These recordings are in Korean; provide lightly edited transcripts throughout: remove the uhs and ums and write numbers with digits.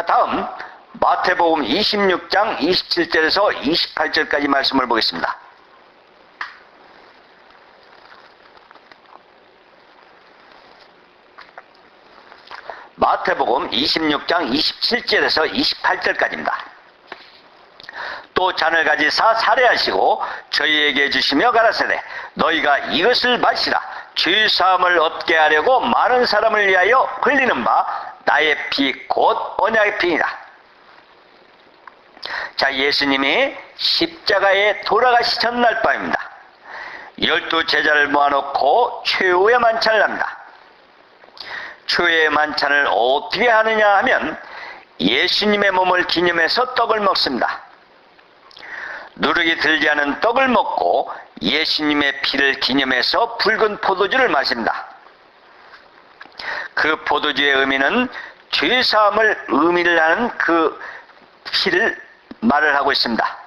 자, 다음 마태복음 26장 27절에서 28절까지 말씀을 보겠습니다. 마태복음 26장 27절에서 28절까지입니다. 또 잔을 가지사 살해하시고 저희에게 주시며 가라사대 너희가 이것을 마시라. 죄 사함을 얻게 하려고 많은 사람을 위하여 흘리는 바 나의 피 곧 언약의 피이라. 자, 예수님이 십자가에 돌아가시 전날 밤입니다. 12 제자를 모아놓고 최후의 만찬을 합니다. 최후의 만찬을 어떻게 하느냐 하면 예수님의 몸을 기념해서 떡을 먹습니다. 누룩이 들지 않은 떡을 먹고 예수님의 피를 기념해서 붉은 포도주를 마십니다. 그 포도주의 의미는 죄사함을 의미를 하는 그 피를 말을 하고 있습니다.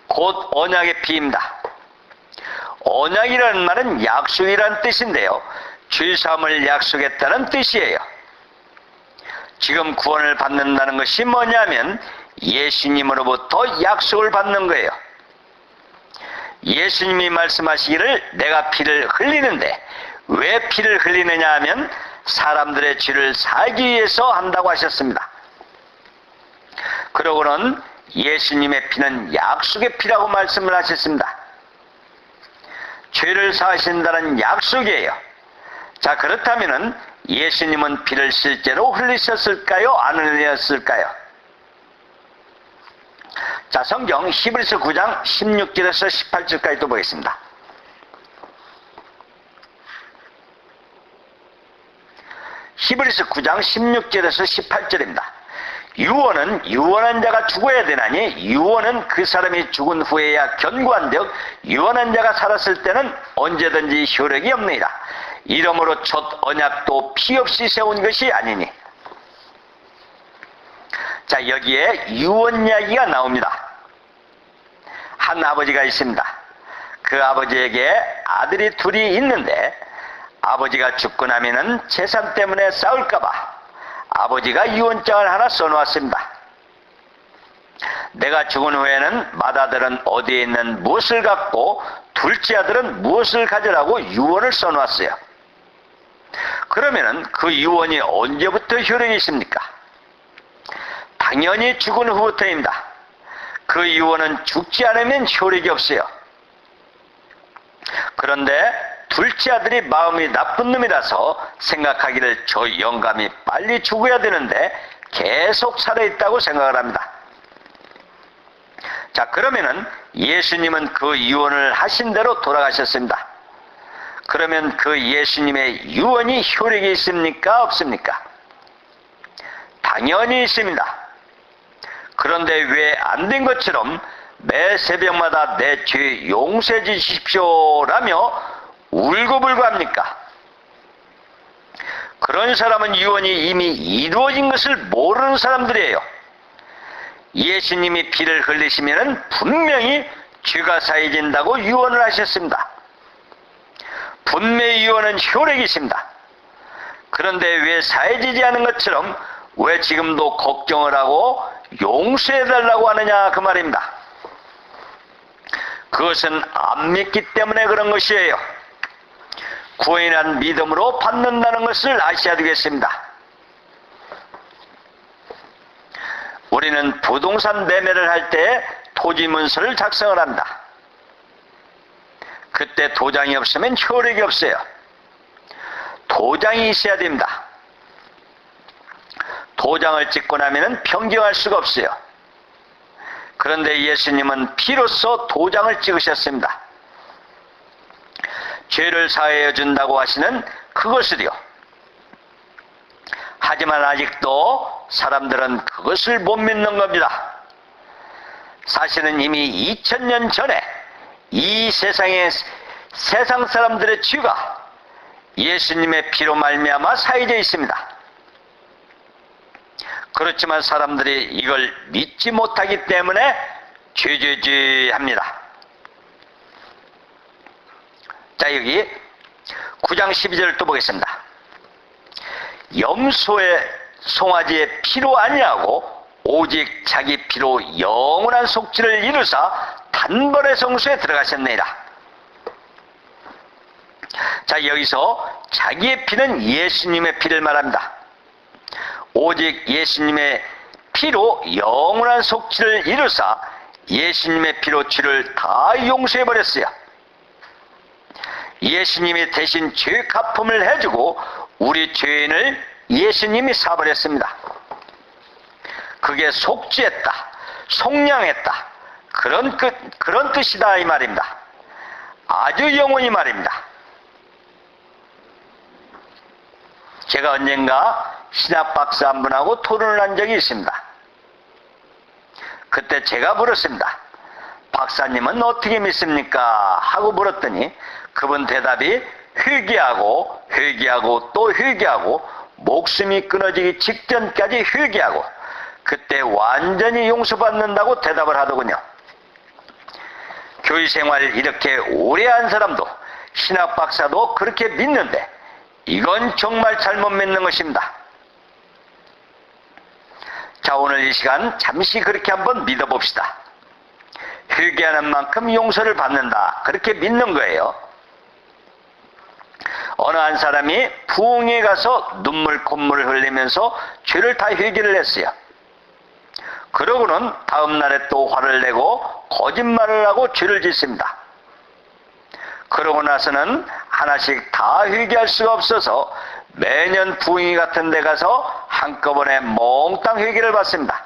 곧 언약의 피입니다. 언약이라는 말은 약속이라는 뜻인데요, 죄사함을 약속했다는 뜻이에요. 지금 구원을 받는다는 것이 뭐냐면 예수님으로부터 약속을 받는 거예요. 예수님이 말씀하시기를 내가 피를 흘리는데 왜 피를 흘리느냐 하면 사람들의 죄를 사하기 위해서 한다고 하셨습니다. 그러고는 예수님의 피는 약속의 피라고 말씀을 하셨습니다. 죄를 사하신다는 약속이에요. 자, 그렇다면 예수님은 피를 실제로 흘리셨을까요? 안 흘리셨을까요? 자, 성경 히브리서 9장 16절에서 18절까지 또 보겠습니다. 히브리서 9장 16절에서 18절입니다. 유언은 유언한 자가 죽어야 되나니 유언은 그 사람이 죽은 후에야 견고한즉 유언한 자가 살았을 때는 언제든지 효력이 없느니라. 이러므로 첫 언약도 피 없이 세운 것이 아니니. 자, 여기에 유언 이야기가 나옵니다. 한 아버지가 있습니다. 그 아버지에게 아들이 둘이 있는데 아버지가 죽고 나면은 재산 때문에 싸울까봐 아버지가 유언장을 하나 써놓았습니다. 내가 죽은 후에는 맏아들은 어디에 있는 무엇을 갖고 둘째 아들은 무엇을 가져라고 유언을 써놓았어요. 그러면은 그 유언이 언제부터 효력이 있습니까? 당연히 죽은 후부터입니다. 그 유언은 죽지 않으면 효력이 없어요. 그런데 둘째 아들이 마음이 나쁜 놈이라서 생각하기를 저 영감이 빨리 죽어야 되는데 계속 살아있다고 생각을 합니다. 자, 그러면은 예수님은 그 유언을 하신 대로 돌아가셨습니다. 그러면 그 예수님의 유언이 효력이 있습니까? 없습니까? 당연히 있습니다. 그런데 왜 안 된 것처럼 매 새벽마다 내 죄 용서해 주십시오라며 울고불고 합니까? 그런 사람은 유언이 이미 이루어진 것을 모르는 사람들이에요. 예수님이 피를 흘리시면 분명히 죄가 사해진다고 유언을 하셨습니다. 분명히 유언은 효력이 있습니다. 그런데 왜 사해지지 않은 것처럼 왜 지금도 걱정을 하고 용서해달라고 하느냐, 그 말입니다. 그것은 안 믿기 때문에 그런 것이에요. 구원이란 믿음으로 받는다는 것을 아셔야 되겠습니다. 우리는 부동산 매매를 할 때 토지 문서를 작성을 합니다. 그때 도장이 없으면 효력이 없어요. 도장이 있어야 됩니다. 도장을 찍고 나면 변경할 수가 없어요. 그런데 예수님은 피로써 도장을 찍으셨습니다. 죄를 사하여 준다고 하시는 그것을요. 하지만 아직도 사람들은 그것을 못 믿는 겁니다. 사실은 이미 2000년 전에 이 세상의 세상 사람들의 죄가 예수님의 피로 말미암아 사해져 있습니다. 그렇지만 사람들이 이걸 믿지 못하기 때문에 죄죄죄 합니다. 자, 여기 9장 12절을 또 보겠습니다. 염소의 송아지의 피로 아니하고 오직 자기 피로 영원한 속죄를 이루사 단번에 성소에 들어가셨느니라. 자, 여기서 자기의 피는 예수님의 피를 말합니다. 오직 예수님의 피로 영원한 속죄를 이루사 예수님의 피로 죄를 다 용서해버렸어요. 예수님이 대신 죄 갚음을 해주고 우리 죄인을 예수님이 사버렸습니다. 그게 속죄했다, 속량했다, 그런 뜻이다 이 말입니다. 아주 영원히 말입니다. 제가 언젠가 신학 박사 한 분하고 토론을 한 적이 있습니다. 그때 제가 물었습니다. 박사님은 어떻게 믿습니까? 하고 물었더니 그분 대답이 회개하고 회개하고 또 회개하고 목숨이 끊어지기 직전까지 회개하고 그때 완전히 용서받는다고 대답을 하더군요. 교회 생활 이렇게 오래 한 사람도 신학 박사도 그렇게 믿는데 이건 정말 잘못 믿는 것입니다. 자, 오늘 이 시간 잠시 그렇게 한번 믿어봅시다. 회개하는 만큼 용서를 받는다, 그렇게 믿는 거예요. 어느 한 사람이 부흥회에 가서 눈물 콧물을 흘리면서 죄를 다 회개를 했어요. 그러고는 다음 날에 또 화를 내고 거짓말을 하고 죄를 짓습니다. 그러고 나서는 하나씩 다 회개할 수가 없어서 매년 부흥회 같은 데 가서 한꺼번에 몽땅 회개를 받습니다.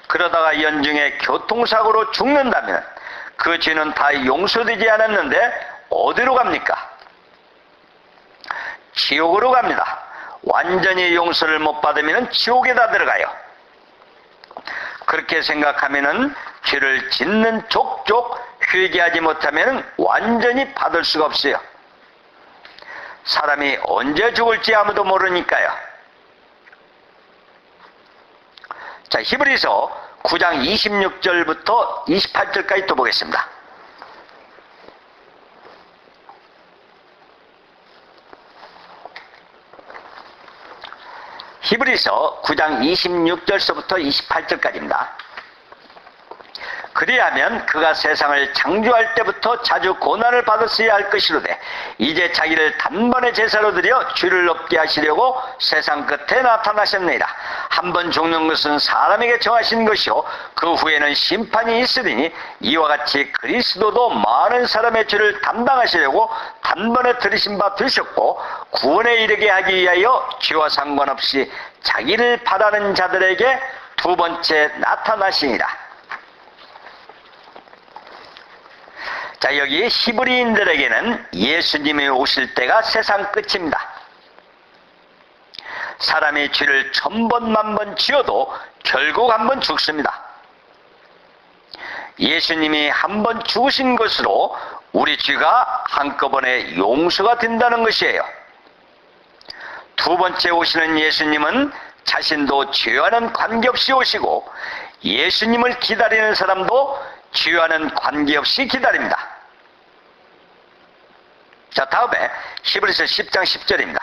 그러다가 연중에 교통사고로 죽는다면 그 죄는 다 용서되지 않았는데 어디로 갑니까? 지옥으로 갑니다. 완전히 용서를 못 받으면 지옥에다 들어가요. 그렇게 생각하면은 죄를 짓는 족족 회개하지 못하면 완전히 받을 수가 없어요. 사람이 언제 죽을지 아무도 모르니까요. 자, 히브리서 9장 26절부터 28절까지 또 보겠습니다. 히브리서 9장 26절서부터 28절까지입니다. 그리하면 그가 세상을 창조할 때부터 자주 고난을 받았어야 할 것이로되 이제 자기를 단번에 제사로 드려 죄를 없게 하시려고 세상 끝에 나타나셨느니라. 한번 죽는 것은 사람에게 정하신 것이요 그 후에는 심판이 있으리니 이와 같이 그리스도도 많은 사람의 죄를 담당하시려고 단번에 들으신 바 되셨고 구원에 이르게 하기 위하여 죄와 상관없이 자기를 바라는 자들에게 두 번째 나타나시니라. 자, 여기 히브리인들에게는 예수님이 오실 때가 세상 끝입니다. 사람이 죄를 1000번 만번 지어도 결국 한번 죽습니다. 예수님이 한번 죽으신 것으로 우리 죄가 한꺼번에 용서가 된다는 것이에요. 두 번째 오시는 예수님은 자신도 죄와는 관계없이 오시고 예수님을 기다리는 사람도 죄와는 관계없이 기다립니다. 자, 다음에 히브리서 10장 10절입니다.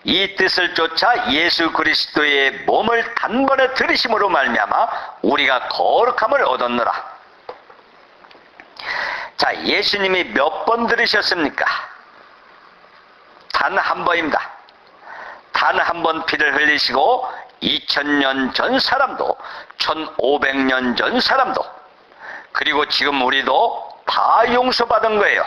이 뜻을 쫓아 예수 그리스도의 몸을 단번에 들이심으로 말미암아 우리가 거룩함을 얻었노라. 자, 예수님이 몇 번 들으셨습니까? 단 한 번입니다. 단 한 번 피를 흘리시고 2000년 전 사람도 1500년 전 사람도 그리고 지금 우리도 다 용서받은 거예요.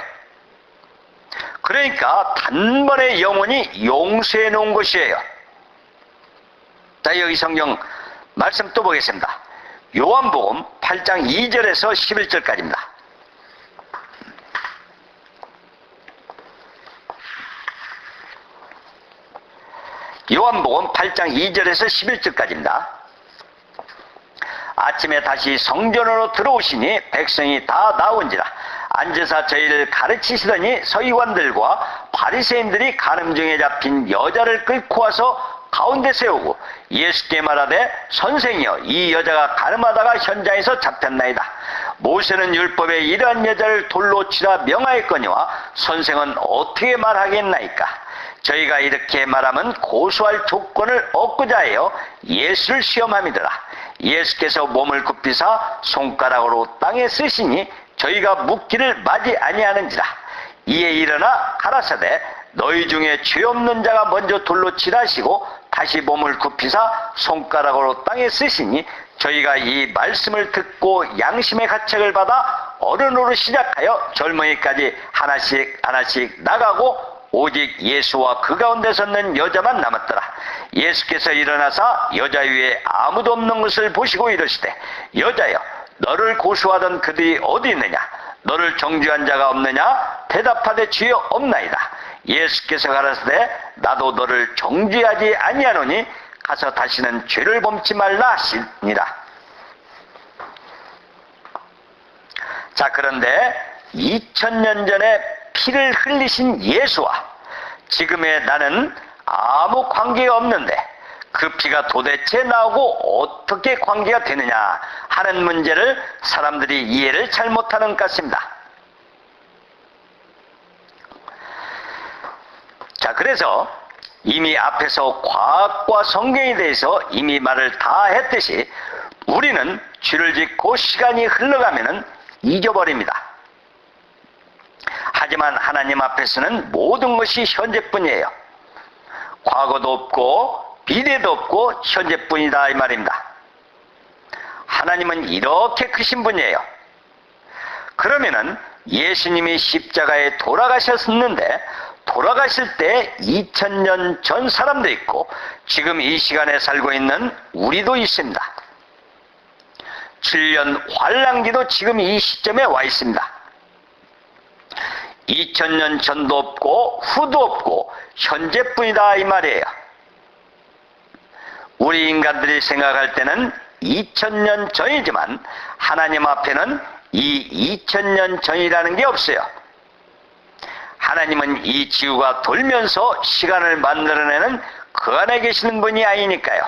그러니까 단번에 영원히 용서해 놓은 것이에요. 자, 여기 성경 말씀 또 보겠습니다. 요한복음 8장 2절에서 11절까지입니다. 요한복음 8장 2절에서 11절까지입니다. 아침에 다시 성전으로 들어오시니 백성이 다 나온지라 앉으사 저희를 가르치시더니 서기관들과 바리새인들이 간음 중에 잡힌 여자를 끌고 와서 가운데 세우고 예수께 말하되 선생이여 이 여자가 가늠하다가 현장에서 잡혔나이다. 모세는 율법에 이러한 여자를 돌로 치라 명하였거니와 선생은 어떻게 말하겠나이까. 저희가 이렇게 말하면 고소할 조건을 얻고자 하여 예수를 시험함이더라. 예수께서 몸을 굽히사 손가락으로 땅에 쓰시니 저희가 묻기를 맞이 아니하는지라. 이에 일어나 가라사대 너희 중에 죄 없는 자가 먼저 돌로 치라시고 다시 몸을 굽히사 손가락으로 땅에 쓰시니 저희가 이 말씀을 듣고 양심의 가책을 받아 어른으로 시작하여 젊은이까지 하나씩 나가고 오직 예수와 그 가운데 섰는 여자만 남았더라. 예수께서 일어나사 여자 위에 아무도 없는 것을 보시고 이르시되 여자여 너를 고소하던 그들이 어디 있느냐. 너를 정죄한 자가 없느냐. 대답하되 주여 없나이다. 예수께서 가라사대 나도 너를 정죄하지 아니하노니 가서 다시는 죄를 범치 말라 하시니라. 자, 그런데 2000년 전에 피를 흘리신 예수와 지금의 나는 아무 관계가 없는데 그 피가 도대체 나오고 어떻게 관계가 되느냐 하는 문제를 사람들이 이해를 잘못하는 것 같습니다. 자, 그래서 이미 앞에서 과학과 성경에 대해서 이미 말을 다 했듯이 우리는 죄를 짓고 시간이 흘러가면은 잊어버립니다. 하지만 하나님 앞에서는 모든 것이 현재뿐이에요. 과거도 없고 미래도 없고 현재뿐이다 이 말입니다. 하나님은 이렇게 크신 분이에요. 그러면은 예수님이 십자가에 돌아가셨는데 돌아가실 때 2000년 전 사람도 있고 지금 이 시간에 살고 있는 우리도 있습니다. 7년 환란기도 지금 이 시점에 와 있습니다. 2000년 전도 없고 후도 없고 현재뿐이다 이 말이에요. 우리 인간들이 생각할 때는 2000년 전이지만 하나님 앞에는 이 2000년 전이라는 게 없어요. 하나님은 이 지구가 돌면서 시간을 만들어내는 그 안에 계시는 분이 아니니까요.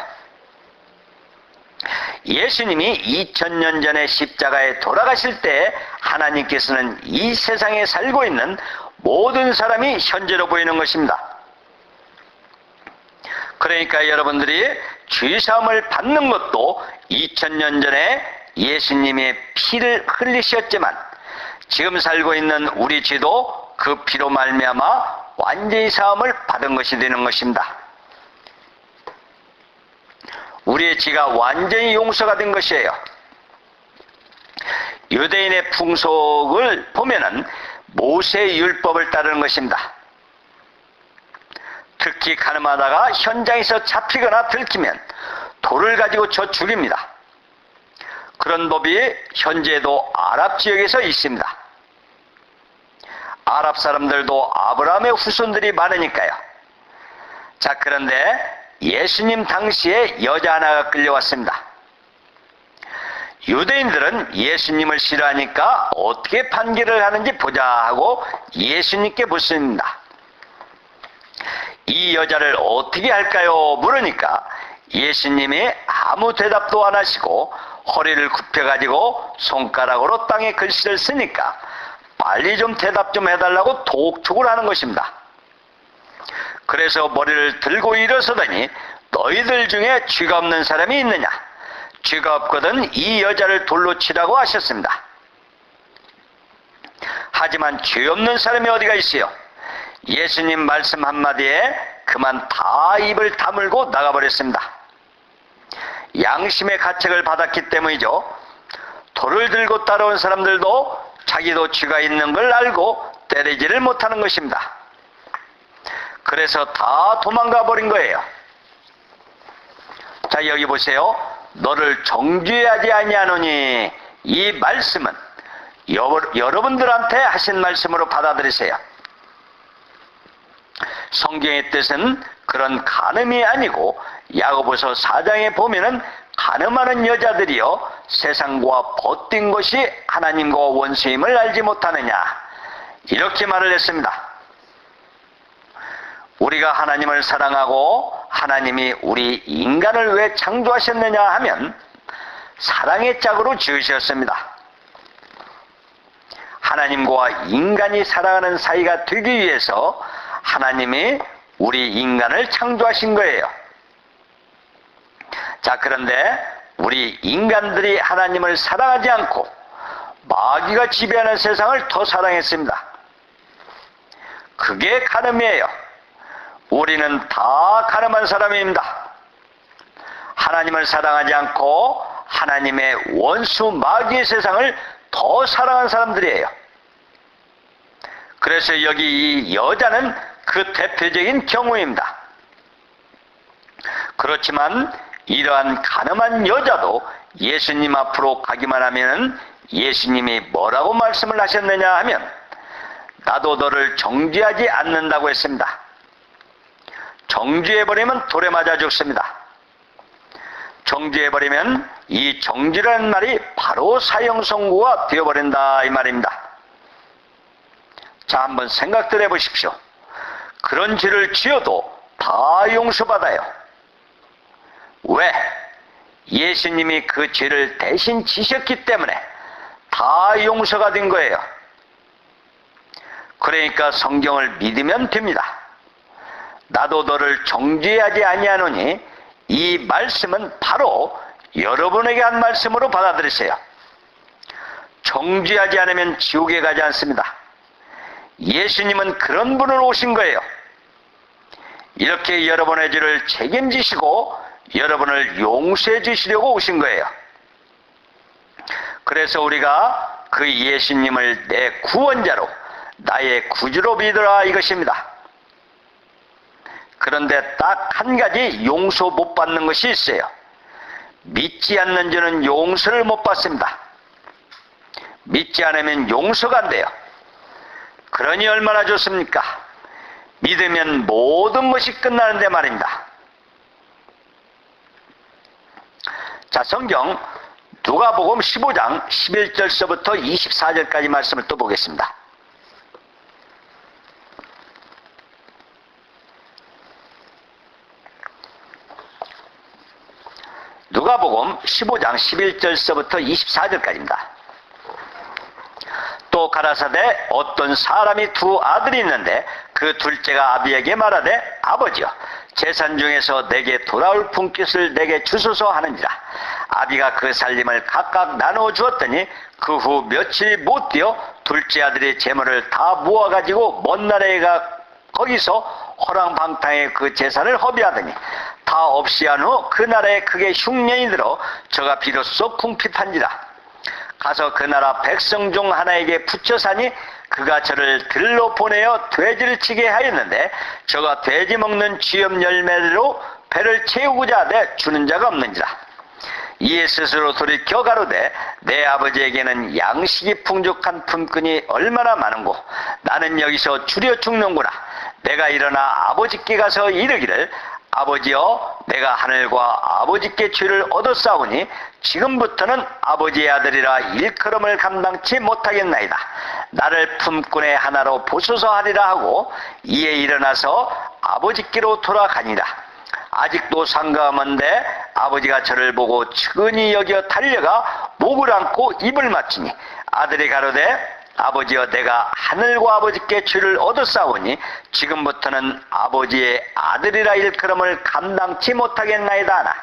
예수님이 2000년 전에 십자가에 돌아가실 때 하나님께서는 이 세상에 살고 있는 모든 사람이 현재로 보이는 것입니다. 그러니까 여러분들이 죄사함을 받는 것도 2000년 전에 예수님의 피를 흘리셨지만 지금 살고 있는 우리 죄도 그 피로 말미암아 완전히 사함을 받은 것이 되는 것입니다. 우리의 죄가 완전히 용서가 된 것이에요. 유대인의 풍속을 보면은 모세의 율법을 따르는 것입니다. 특히 가늠하다가 현장에서 잡히거나 들키면 돌을 가지고 쳐 죽입니다. 그런 법이 현재도 아랍 지역에서 있습니다. 아랍 사람들도 아브라함의 후손들이 많으니까요. 자, 그런데 예수님 당시에 여자 하나가 끌려왔습니다. 유대인들은 예수님을 싫어하니까 어떻게 판결을 하는지 보자 하고 예수님께 묻습니다. 이 여자를 어떻게 할까요? 물으니까 예수님이 아무 대답도 안 하시고 허리를 굽혀가지고 손가락으로 땅에 글씨를 쓰니까 빨리 좀 대답 좀 해달라고 독촉을 하는 것입니다. 그래서 머리를 들고 일어서더니 너희들 중에 죄가 없는 사람이 있느냐? 죄가 없거든 이 여자를 돌로 치라고 하셨습니다. 하지만 죄 없는 사람이 어디가 있어요? 예수님 말씀 한마디에 그만 다 입을 다물고 나가버렸습니다. 양심의 가책을 받았기 때문이죠. 돌을 들고 따라온 사람들도 자기도 죄가 있는 걸 알고 때리지를 못하는 것입니다. 그래서 다 도망가 버린 거예요. 자, 여기 보세요. 너를 정죄하지 아니하노니 이 말씀은 여러분들한테 하신 말씀으로 받아들이세요. 성경의 뜻은 그런 간음이 아니고 야고보서 4장에 보면은 간음하는 여자들이여 세상과 벗뛴 것이 하나님과 원수임을 알지 못하느냐 이렇게 말을 했습니다. 우리가 하나님을 사랑하고 하나님이 우리 인간을 왜 창조하셨느냐 하면 사랑의 짝으로 지으셨습니다. 하나님과 인간이 살아가는 사이가 되기 위해서 하나님이 우리 인간을 창조하신 거예요. 자, 그런데 우리 인간들이 하나님을 사랑하지 않고 마귀가 지배하는 세상을 더 사랑했습니다. 그게 간음이에요. 우리는 다 간음한 사람입니다. 하나님을 사랑하지 않고 하나님의 원수 마귀의 세상을 더 사랑한 사람들이에요. 그래서 여기 이 여자는 그 대표적인 경우입니다. 그렇지만 이러한 간음한 여자도 예수님 앞으로 가기만 하면 예수님이 뭐라고 말씀을 하셨느냐 하면 나도 너를 정죄하지 않는다고 했습니다. 정죄해버리면 돌에 맞아 죽습니다. 정죄해버리면 이 정죄라는 말이 바로 사형선고가 되어버린다 이 말입니다. 자, 한번 생각들 해보십시오. 그런 죄를 지어도 다 용서받아요. 왜? 예수님이 그 죄를 대신 지셨기 때문에 다 용서가 된 거예요. 그러니까 성경을 믿으면 됩니다. 나도 너를 정죄하지 아니하노니 이 말씀은 바로 여러분에게 한 말씀으로 받아들이세요. 정죄하지 않으면 지옥에 가지 않습니다. 예수님은 그런 분으로 오신 거예요. 이렇게 여러분의 죄를 책임지시고 여러분을 용서해 주시려고 오신 거예요. 그래서 우리가 그 예수님을 내 구원자로 나의 구주로 믿으라 이것입니다. 그런데 딱 한 가지 용서 못 받는 것이 있어요. 믿지 않는 자는 용서를 못 받습니다. 믿지 않으면 용서가 안 돼요. 그러니 얼마나 좋습니까? 믿으면 모든 것이 끝나는데 말입니다. 자, 성경 누가복음 15장 11절서부터 24절까지 말씀을 또 보겠습니다. 누가복음 15장 11절서부터 24절까지입니다. 또 가라사대 어떤 사람이 두 아들이 있는데 그 둘째가 아비에게 말하되 아버지여 재산 중에서 내게 돌아올 분깃을 내게 주소서 하는지라. 아비가 그 살림을 각각 나누어 주었더니 그 후 며칠 못 되어 둘째 아들이 재물을 다 모아가지고 먼 나라에 가 거기서 허랑방탕에 그 재산을 허비하더니 다 없이 한 후 그 나라에 크게 흉년이 들어 저가 비로소 궁핍한지라. 가서 그 나라 백성 중 하나에게 붙여 사니 그가 저를 들로 보내어 돼지를 치게 하였는데 저가 돼지 먹는 쥐염 열매로 배를 채우고자 하되 주는 자가 없는지라. 이에 스스로 돌이켜 가로되 내 아버지에게는 양식이 풍족한 품꾼이 얼마나 많은고 나는 여기서 줄여 죽는구나. 내가 일어나 아버지께 가서 이르기를 아버지여 내가 하늘과 아버지께 죄를 얻었사오니 지금부터는 아버지의 아들이라 일컬음을 감당치 못하겠나이다. 나를 품꾼의 하나로 보소서 하리라 하고 이에 일어나서 아버지께로 돌아가니라. 아직도 상가하면데 아버지가 저를 보고 측은히 여겨 달려가 목을 안고 입을 맞추니 아들이 가로되 아버지여 내가 하늘과 아버지께 죄를 얻었사오니 지금부터는 아버지의 아들이라 일컬음을 감당치 못하겠나이다 하나.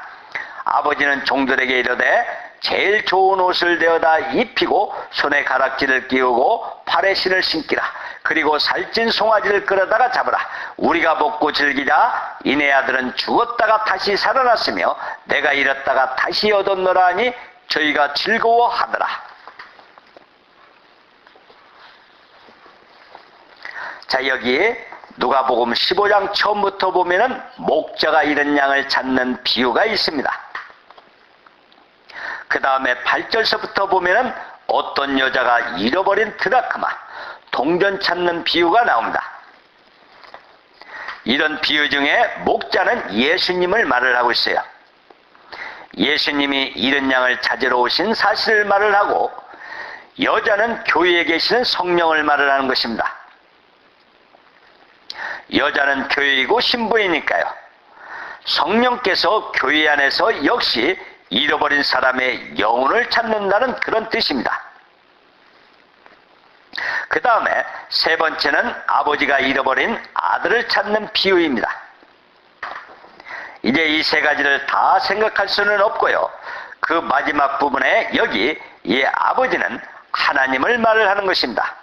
아버지는 종들에게 이르되 제일 좋은 옷을 되어다 입히고 손에 가락지를 끼우고 팔에 신을 신기라. 그리고 살찐 송아지를 끌어다가 잡으라. 우리가 먹고 즐기자. 이내 아들은 죽었다가 다시 살아났으며 내가 잃었다가 다시 얻었노라 하니 저희가 즐거워하더라. 자, 여기 누가복음 15장 처음부터 보면은 목자가 잃은 양을 찾는 비유가 있습니다. 그 다음에 8절서부터 보면은 어떤 여자가 잃어버린 드라크마, 동전 찾는 비유가 나옵니다. 이런 비유 중에 목자는 예수님을 말을 하고 있어요. 예수님이 잃은 양을 찾으러 오신 사실을 말을 하고 여자는 교회에 계시는 성령을 말을 하는 것입니다. 여자는 교회이고 신부이니까요. 성령께서 교회 안에서 역시 잃어버린 사람의 영혼을 찾는다는 그런 뜻입니다. 그 다음에 세 번째는 아버지가 잃어버린 아들을 찾는 비유입니다. 이제 이 세 가지를 다 생각할 수는 없고요. 그 마지막 부분에 여기 이 아버지는 하나님을 말을 하는 것입니다.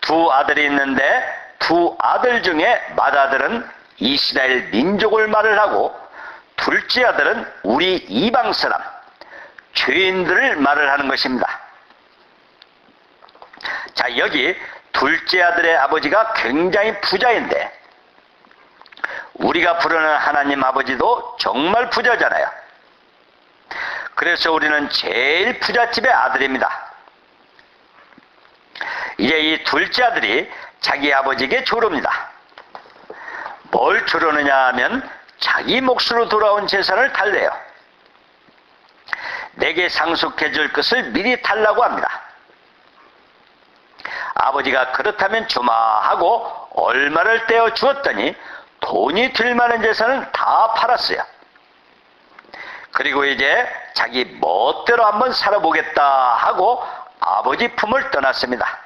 두 아들이 있는데 두 아들 중에 맏아들은 이스라엘 민족을 말을 하고 둘째 아들은 우리 이방 사람, 죄인들을 말을 하는 것입니다. 자, 여기 둘째 아들의 아버지가 굉장히 부자인데 우리가 부르는 하나님 아버지도 정말 부자잖아요. 그래서 우리는 제일 부잣집의 아들입니다. 이제 이 둘째 아들이 자기 아버지에게 조릅니다. 뭘 조르느냐 하면 자기 몫으로 돌아온 재산을 달래요. 내게 상속해 줄 것을 미리 달라고 합니다. 아버지가 그렇다면 주마 하고 얼마를 떼어 주었더니 돈이 들 만한 재산을 다 팔았어요. 그리고 이제 자기 멋대로 한번 살아보겠다 하고 아버지 품을 떠났습니다.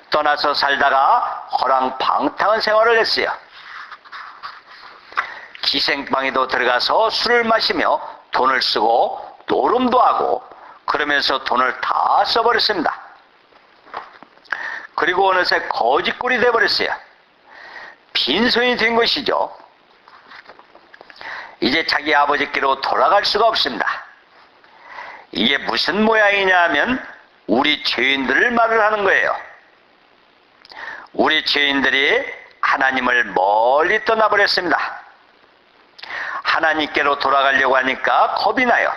떠나서 살다가 허랑방탕한 생활을 했어요. 기생방에도 들어가서 술을 마시며 돈을 쓰고 노름도 하고 그러면서 돈을 다 써버렸습니다. 그리고 어느새 거지꼴이 돼버렸어요. 빈손이 된 것이죠. 이제 자기 아버지께로 돌아갈 수가 없습니다. 이게 무슨 모양이냐 하면 우리 죄인들을 말을 하는 거예요. 우리 죄인들이 하나님을 멀리 떠나버렸습니다. 하나님께로 돌아가려고 하니까 겁이 나요.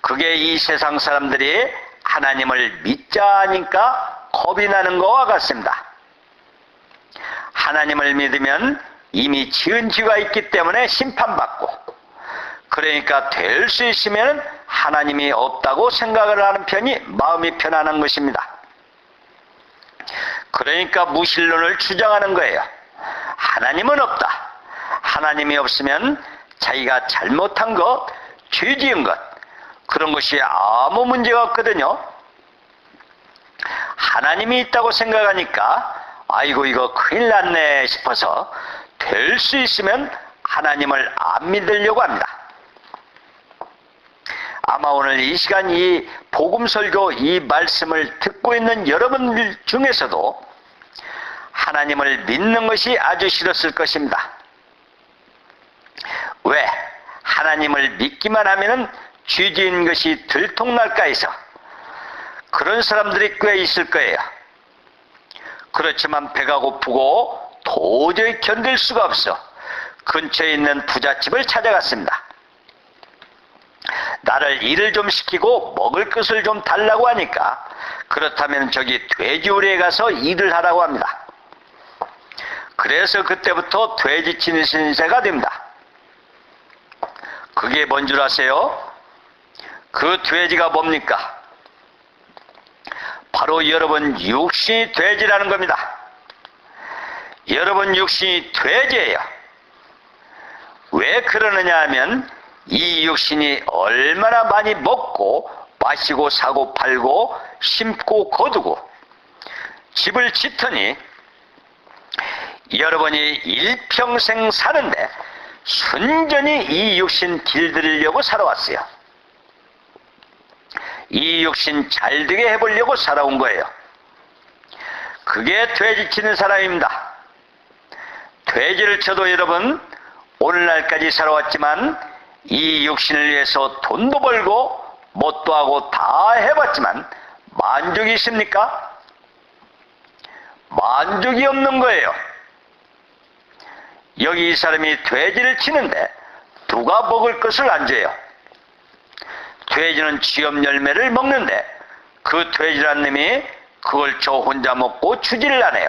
그게 이 세상 사람들이 하나님을 믿자 하니까 겁이 나는 것과 같습니다. 하나님을 믿으면 이미 지은 죄가 있기 때문에 심판받고, 그러니까 될 수 있으면 하나님이 없다고 생각을 하는 편이 마음이 편안한 것입니다. 그러니까 무신론을 주장하는 거예요. 하나님은 없다. 하나님이 없으면 자기가 잘못한 것, 죄 지은 것, 그런 것이 아무 문제가 없거든요. 하나님이 있다고 생각하니까 아이고 이거 큰일 났네 싶어서 될 수 있으면 하나님을 안 믿으려고 합니다. 아마 오늘 이 시간 이 복음설교 이 말씀을 듣고 있는 여러분들 중에서도 하나님을 믿는 것이 아주 싫었을 것입니다. 왜? 하나님을 믿기만 하면 죄 지은 것이 들통날까 해서 그런 사람들이 꽤 있을 거예요. 그렇지만 배가 고프고 도저히 견딜 수가 없어 근처에 있는 부잣집을 찾아갔습니다. 나를 일을 좀 시키고 먹을 것을 좀 달라고 하니까 그렇다면 저기 돼지우리에 가서 일을 하라고 합니다. 그래서 그때부터 돼지치는 신세가 됩니다. 그게 뭔 줄 아세요? 그 돼지가 뭡니까? 바로 여러분 육신이 돼지라는 겁니다. 여러분 육신이 돼지예요. 왜 그러느냐 하면 이 육신이 얼마나 많이 먹고 마시고 사고 팔고 심고 거두고 집을 짓더니 여러분이 일평생 사는데 순전히 이 육신 길들이려고 살아왔어요. 이 육신 잘되게 해보려고 살아온 거예요. 그게 돼지치는 사람입니다. 돼지를 쳐도 여러분 오늘날까지 살아왔지만 이 육신을 위해서 돈도 벌고 뭣도 하고 다 해봤지만 만족이 있습니까? 만족이 없는 거예요. 여기 이 사람이 돼지를 치는데 누가 먹을 것을 안 줘요. 돼지는 쥐염 열매를 먹는데 그 돼지란 놈이 그걸 저 혼자 먹고 주지를 않아요.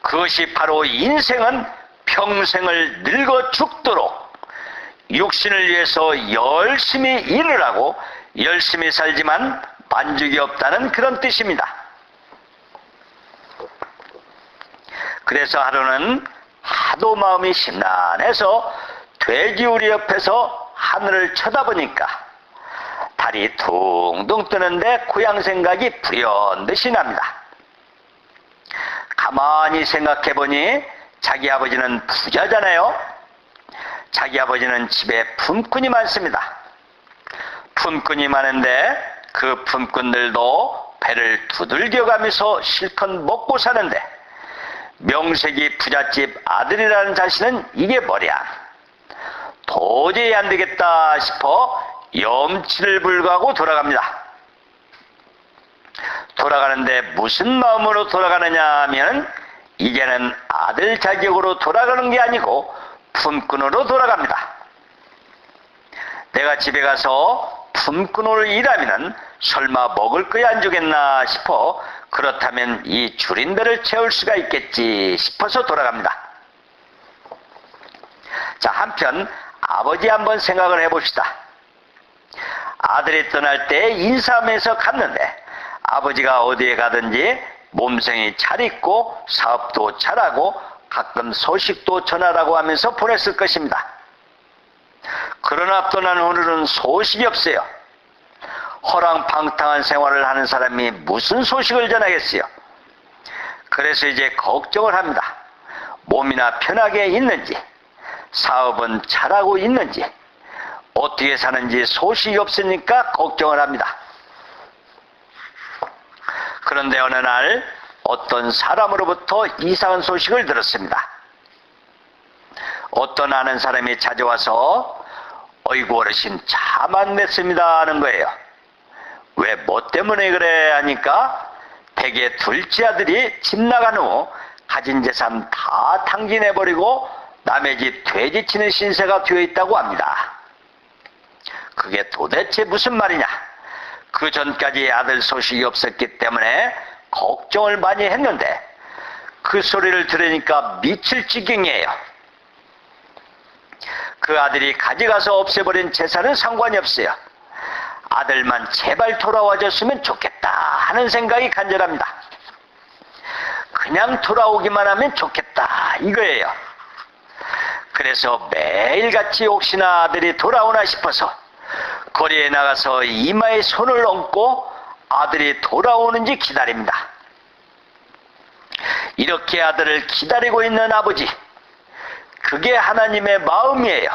그것이 바로 인생은 평생을 늙어 죽도록 육신을 위해서 열심히 일을 하고 열심히 살지만 만족이 없다는 그런 뜻입니다. 그래서 하루는 하도 마음이 심란해서 돼지우리 옆에서 하늘을 쳐다보니까 달이 둥둥 뜨는데 고향 생각이 불현듯이 납니다. 가만히 생각해보니 자기 아버지는 부자잖아요. 자기 아버지는 집에 품꾼이 많습니다. 품꾼이 많은데 그 품꾼들도 배를 두들겨가면서 실컷 먹고 사는데 명색이 부잣집 아들이라는 자신은 이게 뭐랴. 도저히 안 되겠다 싶어 염치를 불구하고 돌아갑니다. 돌아가는데 무슨 마음으로 돌아가느냐 하면 이제는 아들 자격으로 돌아가는 게 아니고 품꾼으로 돌아갑니다. 내가 집에 가서 품꾼으로 일하면 설마 먹을 거야 안 주겠나 싶어 그렇다면 이 줄인 배를 채울 수가 있겠지 싶어서 돌아갑니다. 자, 한편 아버지 한번 생각을 해봅시다. 아들이 떠날 때 인사하면서 갔는데 아버지가 어디에 가든지 몸성이 잘 있고 사업도 잘하고 가끔 소식도 전하라고 하면서 보냈을 것입니다. 그러나 떠난 오늘은 소식이 없어요. 허랑방탕한 생활을 하는 사람이 무슨 소식을 전하겠어요. 그래서 이제 걱정을 합니다. 몸이나 편하게 있는지, 사업은 잘하고 있는지, 어떻게 사는지 소식이 없으니까 걱정을 합니다. 그런데 어느 날 어떤 사람으로부터 이상한 소식을 들었습니다. 어떤 아는 사람이 찾아와서 어이구 어르신 참 안 됐습니다 하는 거예요. 왜 뭐 때문에 그래 하니까 대개 둘째 아들이 집 나간 후 가진 재산 다 탕진해버리고 남의 집 돼지 치는 신세가 되어 있다고 합니다. 그게 도대체 무슨 말이냐. 그 전까지 아들 소식이 없었기 때문에 걱정을 많이 했는데 그 소리를 들으니까 미칠 지경이에요. 그 아들이 가져가서 없애버린 재산은 상관이 없어요. 아들만 제발 돌아와줬으면 좋겠다 하는 생각이 간절합니다. 그냥 돌아오기만 하면 좋겠다 이거예요. 그래서 매일같이 혹시나 아들이 돌아오나 싶어서 거리에 나가서 이마에 손을 얹고 아들이 돌아오는지 기다립니다. 이렇게 아들을 기다리고 있는 아버지, 그게 하나님의 마음이에요.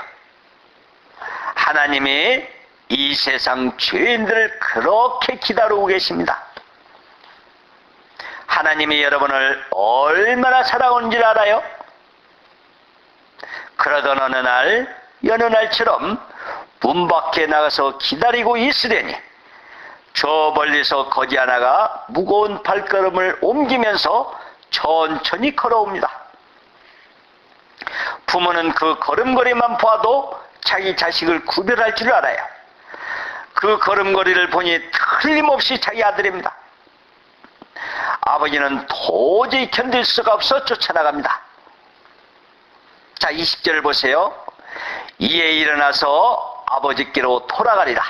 하나님이 이 세상 죄인들을 그렇게 기다리고 계십니다. 하나님이 여러분을 얼마나 사랑하는지 알아요? 그러던 어느 날, 여느 날처럼 문 밖에 나가서 기다리고 있으려니 저 멀리서 거지 하나가 무거운 발걸음을 옮기면서 천천히 걸어옵니다. 부모는 그 걸음걸이만 봐도 자기 자식을 구별할 줄 알아요. 그 걸음걸이를 보니 틀림없이 자기 아들입니다. 아버지는 도저히 견딜 수가 없어 쫓아나갑니다. 자, 20절을 보세요. 이에 일어나서 아버지께로 돌아가리라.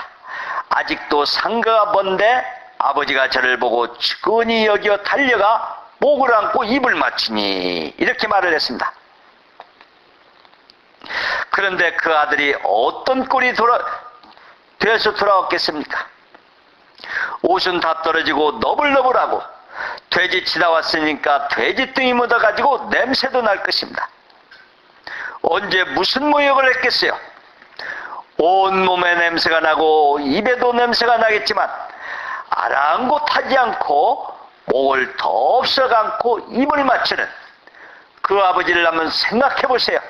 아직도 상가가 먼데 아버지가 저를 보고 측은히 여겨 달려가 목을 안고 입을 맞추니 이렇게 말을 했습니다. 그런데 그 아들이 어떤 꼴이 되어서 돌아왔겠습니까? 옷은 다 떨어지고 너불너불하고 돼지 치다 왔으니까 돼지등이 묻어가지고 냄새도 날 것입니다. 언제 무슨 모욕을 했겠어요? 온몸에 냄새가 나고 입에도 냄새가 나겠지만 아랑곳하지 않고 목을 덥석 안고 입을 맞추는 그 아버지를 한번 생각해 보세요.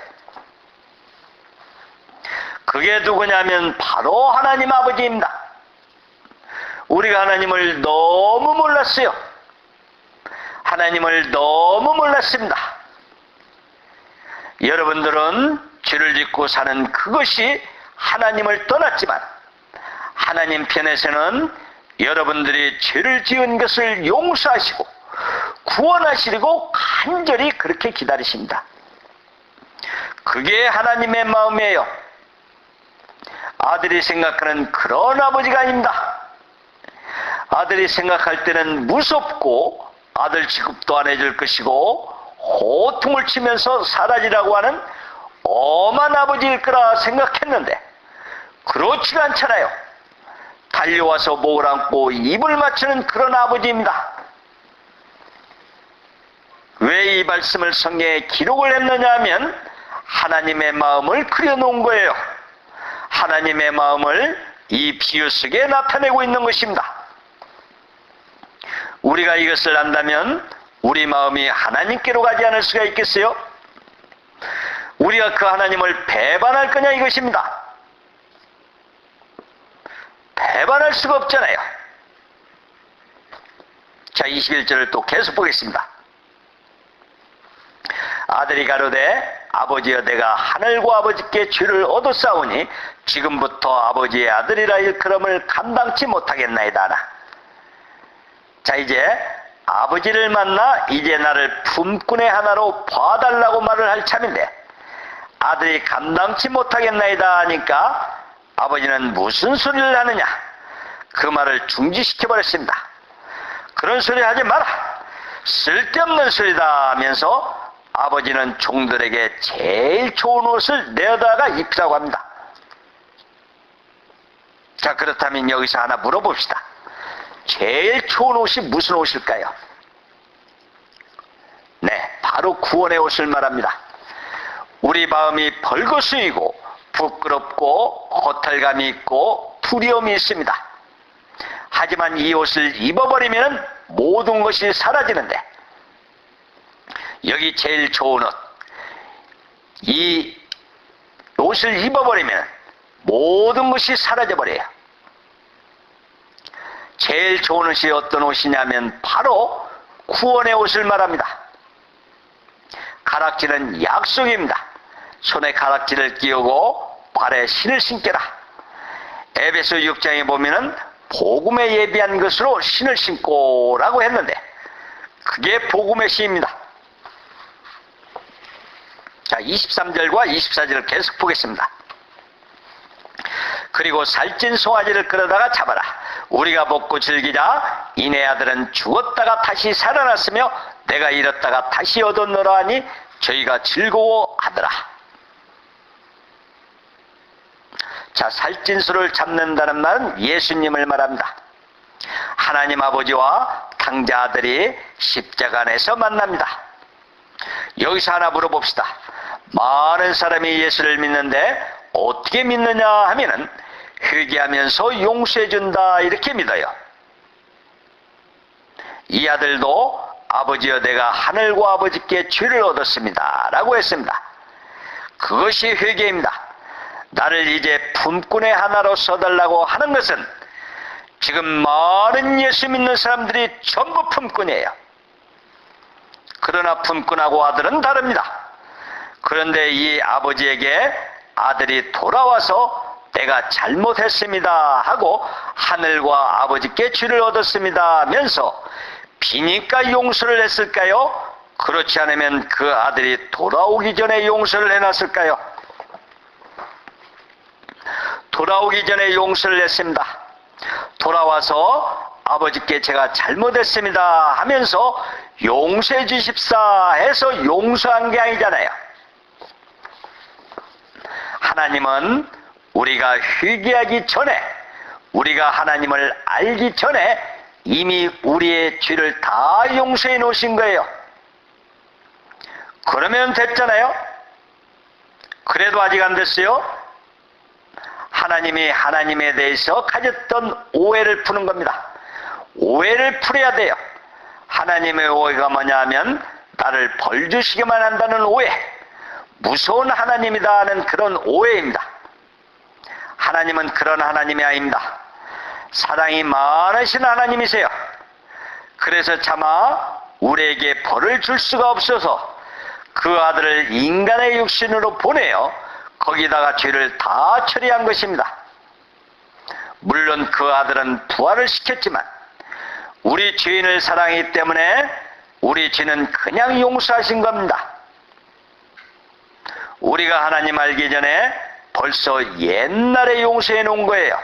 그게 누구냐면 바로 하나님 아버지입니다. 우리가 하나님을 너무 몰랐어요. 하나님을 너무 몰랐습니다. 여러분들은 죄를 짓고 사는 그것이 하나님을 떠났지만 하나님 편에서는 여러분들이 죄를 지은 것을 용서하시고 구원하시려고 간절히 그렇게 기다리십니다. 그게 하나님의 마음이에요. 아들이 생각하는 그런 아버지가 아닙니다. 아들이 생각할 때는 무섭고 아들 취급도 안 해줄 것이고 호통을 치면서 사라지라고 하는 엄한 아버지일 거라 생각했는데 그렇지가 않잖아요. 달려와서 목을 안고 입을 맞추는 그런 아버지입니다. 왜 이 말씀을 성경에 기록을 했느냐 하면 하나님의 마음을 그려놓은 거예요. 하나님의 마음을 이 비유 속에 나타내고 있는 것입니다. 우리가 이것을 안다면 우리 마음이 하나님께로 가지 않을 수가 있겠어요? 우리가 그 하나님을 배반할 거냐 이것입니다. 배반할 수가 없잖아요. 자, 21절을 또 계속 보겠습니다. 아들이 가로되 아버지여 내가 하늘과 아버지께 죄를 얻었사오니 지금부터 아버지의 아들이라 일컬음을 감당치 못하겠나이다 하나. 자, 이제 아버지를 만나 이제 나를 품꾼의 하나로 봐달라고 말을 할 참인데 아들이 감당치 못하겠나이다 하니까 아버지는 무슨 소리를 하느냐, 그 말을 중지시켜버렸습니다. 그런 소리 하지 마라, 쓸데없는 소리다 하면서 아버지는 종들에게 제일 좋은 옷을 내어다가 입히라고 합니다. 자, 그렇다면 여기서 하나 물어봅시다. 제일 좋은 옷이 무슨 옷일까요? 네, 바로 구원의 옷을 말합니다. 우리 마음이 벌거숭이고 부끄럽고 허탈감이 있고 두려움이 있습니다. 하지만 이 옷을 입어버리면 모든 것이 사라지는데 여기 제일 좋은 옷, 이 옷을 입어버리면 모든 것이 사라져버려요. 제일 좋은 옷이 어떤 옷이냐면 바로 구원의 옷을 말합니다. 가락지는 약속입니다. 손에 가락지를 끼우고 발에 신을 신겨라. 에베소 6장에 보면은 복음에 예비한 것으로 신을 신고라고 했는데 그게 복음의 시입니다. 자, 23절과 24절을 계속 보겠습니다. 그리고 살찐 송아지를 끌어다가 잡아라. 우리가 먹고 즐기자. 이내 아들은 죽었다가 다시 살아났으며 내가 잃었다가 다시 얻었노라 하니 저희가 즐거워하더라. 자, 살찐 소를 잡는다는 말은 예수님을 말합니다. 하나님 아버지와 당자 아들이 십자가 안에서 만납니다. 여기서 하나 물어봅시다. 많은 사람이 예수를 믿는데 어떻게 믿느냐 하면은 회개하면서 용서해준다 이렇게 믿어요. 이 아들도 아버지여 내가 하늘과 아버지께 죄를 얻었습니다 라고 했습니다. 그것이 회개입니다. 나를 이제 품꾼의 하나로 써달라고 하는 것은 지금 많은 예수 믿는 사람들이 전부 품꾼이에요. 그러나 품꾼하고 아들은 다릅니다. 그런데 이 아버지에게 아들이 돌아와서 내가 잘못했습니다 하고 하늘과 아버지께 죄를 얻었습니다 하면서 비니까 용서를 했을까요? 그렇지 않으면 그 아들이 돌아오기 전에 용서를 해놨을까요? 돌아오기 전에 용서를 했습니다. 돌아와서 아버지께 제가 잘못했습니다 하면서 용서해 주십사 해서 용서한 게 아니잖아요. 하나님은 우리가 회개하기 전에, 우리가 하나님을 알기 전에 이미 우리의 죄를 다 용서해 놓으신 거예요. 그러면 됐잖아요. 그래도 아직 안 됐어요. 하나님이 하나님에 대해서 가졌던 오해를 푸는 겁니다. 오해를 풀어야 돼요. 하나님의 오해가 뭐냐 하면 나를 벌 주시기만 한다는 오해, 무서운 하나님이다 하는 그런 오해입니다. 하나님은 그런 하나님이 아닙니다. 사랑이 많으신 하나님이세요. 그래서 차마 우리에게 벌을 줄 수가 없어서 그 아들을 인간의 육신으로 보내어 거기다가 죄를 다 처리한 것입니다. 물론 그 아들은 부활을 시켰지만 우리 죄인을 사랑하기 때문에 우리 죄는 그냥 용서하신 겁니다. 우리가 하나님 알기 전에 벌써 옛날에 용서해 놓은 거예요.